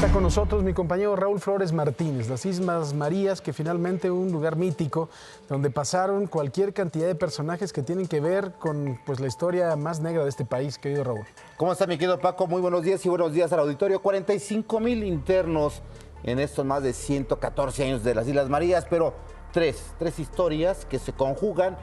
Está con nosotros mi compañero Raúl Flores Martínez, las Islas Marías, que finalmente un lugar mítico donde pasaron cualquier cantidad de personajes que tienen que ver con la historia más negra de este país, querido Raúl. ¿Cómo está mi querido Paco? Muy buenos días y buenos días al auditorio. 45,000 internos en estos más de 114 años de las Islas Marías, pero tres historias que se conjugan.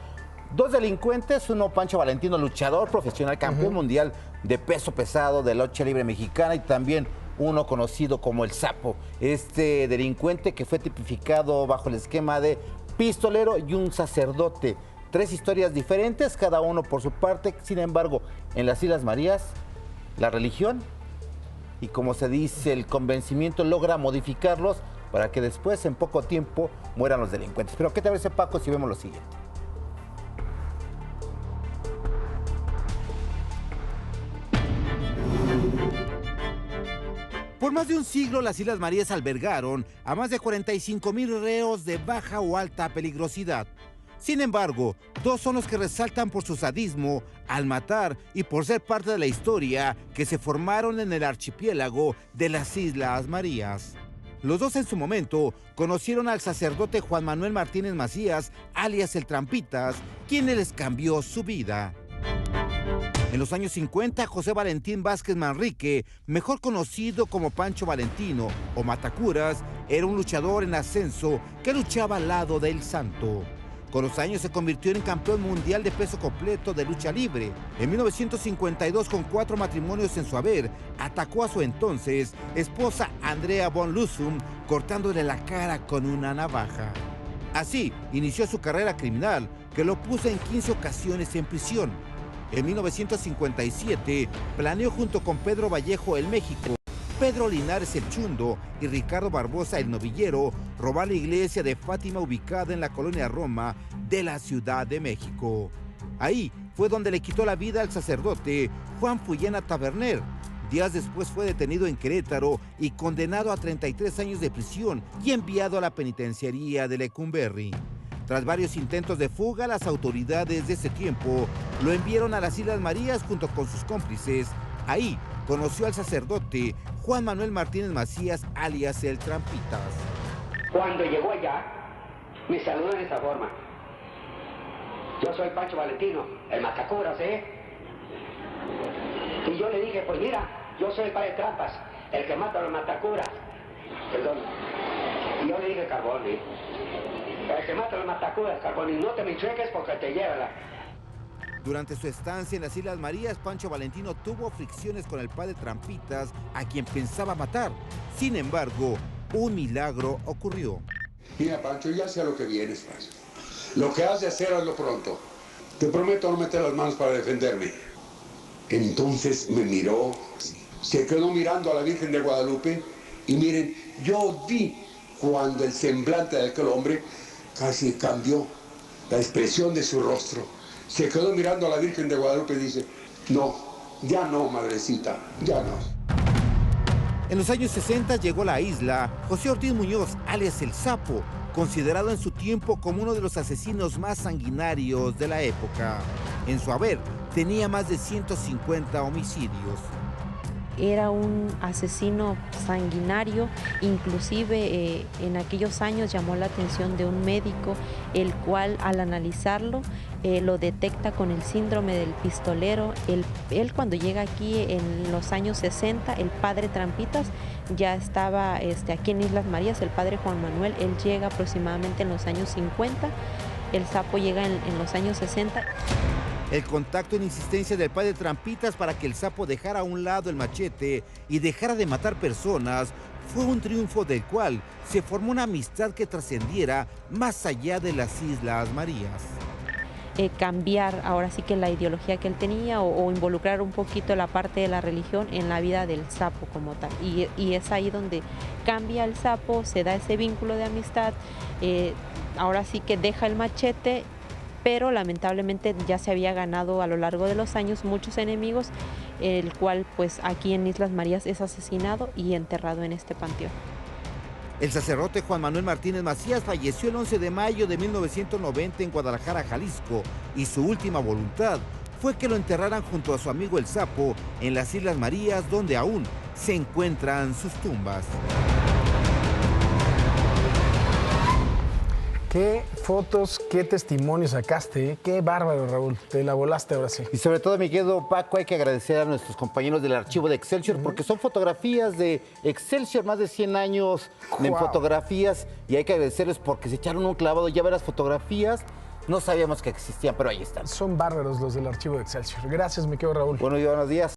Dos delincuentes, uno Pancho Valentino, luchador profesional, campeón mundial de peso pesado de la lucha libre mexicana, y también uno conocido como el Sapo, este delincuente que fue tipificado bajo el esquema de pistolero y un sacerdote. Tres historias diferentes, cada uno por su parte. Sin embargo, en las Islas Marías, la religión y, como se dice, el convencimiento logra modificarlos para que después, en poco tiempo, mueran los delincuentes. Pero ¿qué te parece, Paco, si vemos lo siguiente? Por más de un siglo, las Islas Marías albergaron a más de 45,000 reos de baja o alta peligrosidad. Sin embargo, dos son los que resaltan por su sadismo al matar y por ser parte de la historia que se formaron en el archipiélago de las Islas Marías. Los dos en su momento conocieron al sacerdote Juan Manuel Martínez Macías, alias el Trampitas, quien les cambió su vida. En los años 50, José Valentín Vázquez Manrique, mejor conocido como Pancho Valentino o Matacuras, era un luchador en ascenso que luchaba al lado del Santo. Con los años se convirtió en campeón mundial de peso completo de lucha libre. En 1952, con 4 matrimonios en su haber, atacó a su entonces esposa Andrea von Lusum, cortándole la cara con una navaja. Así inició su carrera criminal, que lo puso en 15 ocasiones en prisión. En 1957, planeó junto con Pedro Vallejo el México, Pedro Linares el Chundo y Ricardo Barbosa el Novillero robar la iglesia de Fátima ubicada en la colonia Roma de la Ciudad de México. Ahí fue donde le quitó la vida al sacerdote Juan Fullena Taberner. Días después fue detenido en Querétaro y condenado a 33 años de prisión y enviado a la penitenciaría de Lecumberri. Tras varios intentos de fuga, las autoridades de ese tiempo lo enviaron a las Islas Marías junto con sus cómplices. Ahí conoció al sacerdote Juan Manuel Martínez Macías, alias el Trampitas. Cuando llegó allá, me saludó de esta forma. Yo soy Pancho Valentino, el Matacuras, ¿eh? Y yo le dije, pues mira, yo soy el padre Trampas, el que mata a los Matacuras. Perdón. Y yo le dije, Carbón, ¿eh? El que mata a los Matacuras, Carbón, y no te me chueques porque te lleva la... Durante su estancia en las Islas Marías, Pancho Valentino tuvo fricciones con el padre Trampitas, a quien pensaba matar. Sin embargo, un milagro ocurrió. Mira, Pancho, ya sé a lo que vienes, Pancho. Lo que has de hacer, hazlo pronto. Te prometo no meter las manos para defenderme. Entonces me miró, se quedó mirando a la Virgen de Guadalupe, y miren, yo vi cuando el semblante de aquel hombre casi cambió, la expresión de su rostro. Se quedó mirando a la Virgen de Guadalupe y dice, no, ya no, madrecita, ya no. En los años 60 llegó a la isla José Ortiz Muñoz, alias el Sapo, considerado en su tiempo como uno de los asesinos más sanguinarios de la época. En su haber tenía más de 150 homicidios. Era un asesino sanguinario, inclusive en aquellos años llamó la atención de un médico, el cual al analizarlo lo detecta con el síndrome del pistolero. Él cuando llega aquí en los años 60, el padre Trampitas ya estaba aquí en Islas Marías, el padre Juan Manuel, él llega aproximadamente en los años 50, el Sapo llega en los años 60. El contacto en insistencia del padre Trampitas para que el Sapo dejara a un lado el machete y dejara de matar personas fue un triunfo del cual se formó una amistad que trascendiera más allá de las Islas Marías. Cambiar ahora sí que la ideología que él tenía o involucrar un poquito la parte de la religión en la vida del Sapo como tal. Y es ahí donde cambia el Sapo, se da ese vínculo de amistad, ahora sí que deja el machete, pero lamentablemente ya se había ganado a lo largo de los años muchos enemigos, el cual pues aquí en Islas Marías es asesinado y enterrado en este panteón. El sacerdote Juan Manuel Martínez Macías falleció el 11 de mayo de 1990 en Guadalajara, Jalisco, y su última voluntad fue que lo enterraran junto a su amigo el Sapo en las Islas Marías, donde aún se encuentran sus tumbas. Qué fotos, qué testimonios sacaste, ¿eh? Qué bárbaro, Raúl. Te la volaste ahora sí. Y sobre todo, mi querido Paco, hay que agradecer a nuestros compañeros del archivo de Excelsior, porque son fotografías de Excelsior, más de 100 años en fotografías, y hay que agradecerles porque se echaron un clavado. Ya ver las fotografías, no sabíamos que existían, pero ahí están. Son bárbaros los del archivo de Excelsior. Gracias, mi querido Raúl. Bueno, y buenos días.